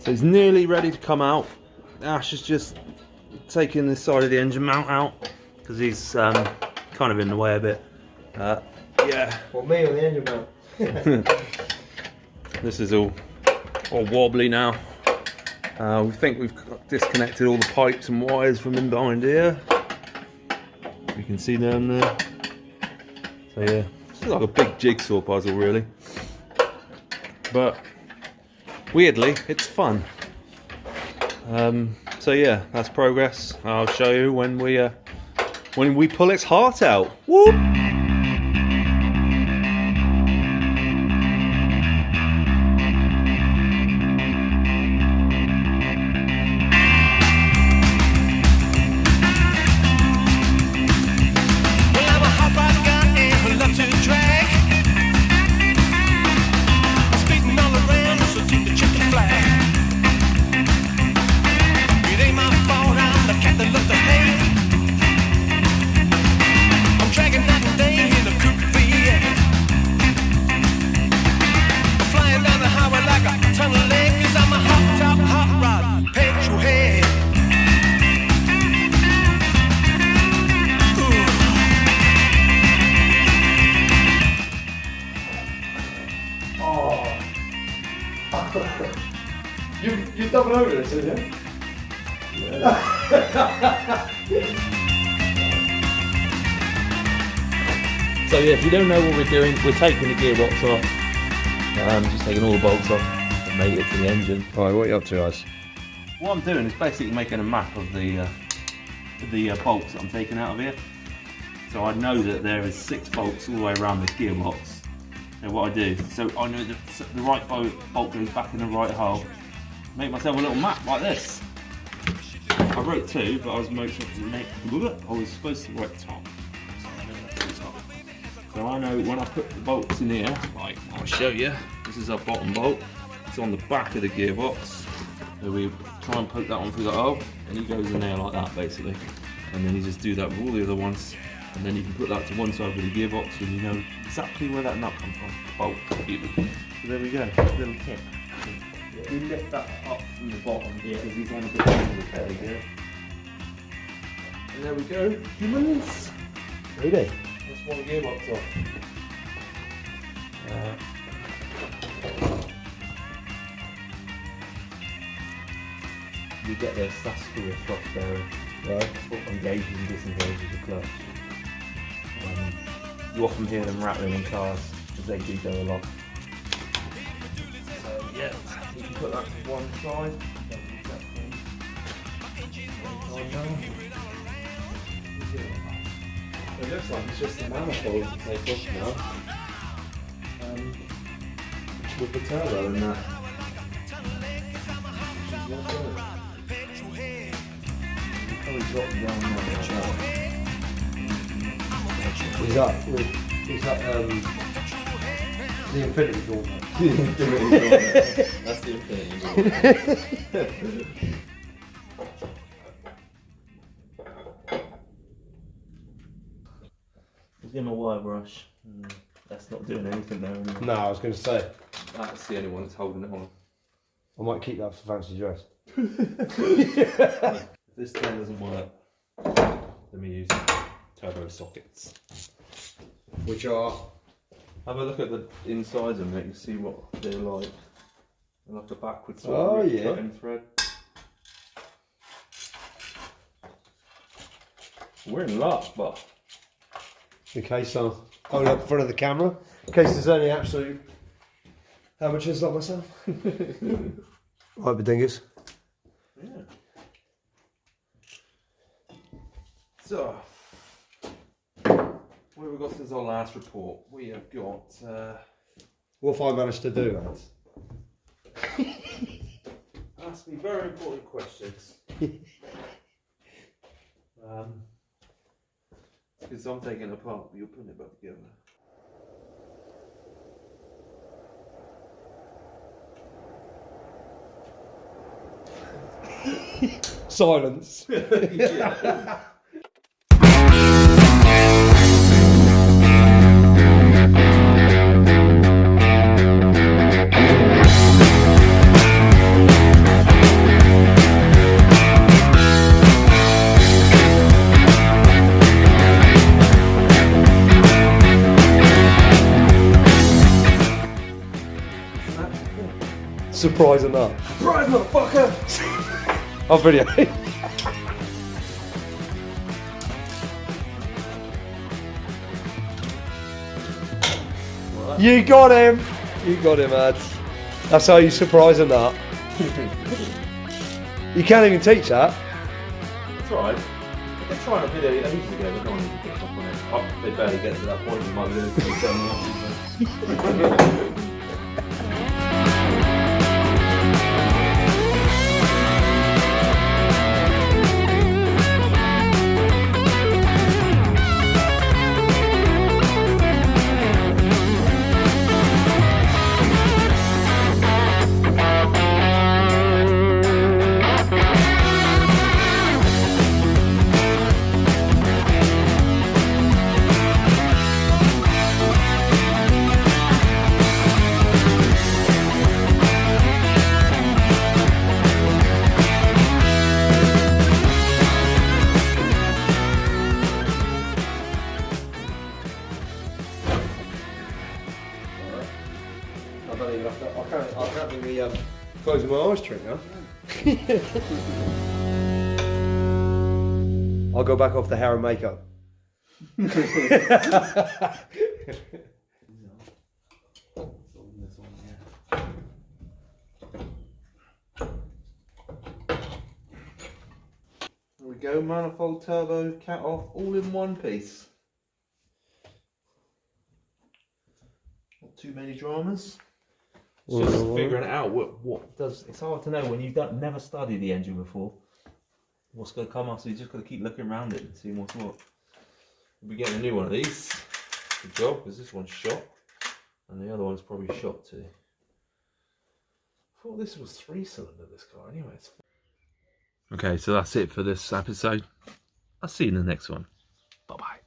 So he's nearly ready to come out. Ash is just taking this side of the engine mount out because he's kind of in the way a bit. Yeah. Well, me on the engine mount. This is all wobbly now. We think we've disconnected all the pipes and wires from in behind here. You can see down there. So yeah, it's like a big jigsaw puzzle really. But weirdly, it's fun. So yeah, that's progress. I'll show you when we pull its heart out. Whoop! You double over this, didn't you? Yeah. So yeah, if you don't know what we're doing, we're taking the gearbox off. Just taking all the bolts off and made it to the engine. Alright, what are you up to, guys? What I'm doing is basically making a map of the bolts that I'm taking out of here. So I know that there is 6 bolts all the way around this gearbox. And what I do, so I know that the right bolt goes back in the right hole. Make myself a little map like this. I wrote 2, but I was supposed to write top. So I know when I put the bolts in here, like I'll show you. This is our bottom bolt. It's on the back of the gearbox. So we try and poke that one through the hole, and he goes in there like that basically. And then you just do that with all the other ones. And then you can put that to one side with the gearbox and you know exactly where that nut comes from. Bolt. So there we go, little tip. You lift that up from the bottom because he's on a bit of the tail here. And there we go, humans. Really? That's one gearbox off. You get this, that's for your clutch bearing. Right. That's what engages and disengages the clutch. You often hear them rattling in cars because they do go a lot. So yeah, you can put that to one side. It looks like it's just a manifold to take off now. With the turbo and that. You probably drop it down there like that. Is that the infinity gauntlet? That's the infinity gauntlet. Let's get my wire brush. That's not doing anything there anymore. No, I was going to say. That's the only one that's holding it on. I might keep that for fancy dress. If this thing doesn't work, let me use turbo sockets. Which are? Have a look at the insides of it and see what they're like. They're like a backwards sort Oh, of yeah. cutting thread. We're in luck, but In case I'm holding up in front of the camera. In case there's any absolute amateurs like myself. Right, Bedingus. yeah. So, what have we got since our last report? We have got. What have I managed to do, lads? Ask me very important questions. Because I'm taking it apart, but you're putting it back together. Silence. Yeah. Surprise or not? Surprise, motherfucker! On video. You got him! You got him, lads. That's how you surprise a nut. You can't even teach that. That's right. They're trying a video ages ago, but no one even picked up on it. Oh, they barely get to that point, you might be able to tell me. I can't do the closing my eyes trick now. I'll go back off the hair and makeup. There we go, manifold, turbo, cat off, all in one piece. Not too many dramas. It's just figuring out what does. It's hard to know when you've never studied the engine before. What's going to come up? So you just got to keep looking around it and seeing what's what. We'll be getting a new one of these. Good job, because this one's shot, and the other one's probably shot too. I thought this was 3-cylinder. This car, anyway. Okay, so that's it for this episode. I'll see you in the next one. Bye bye.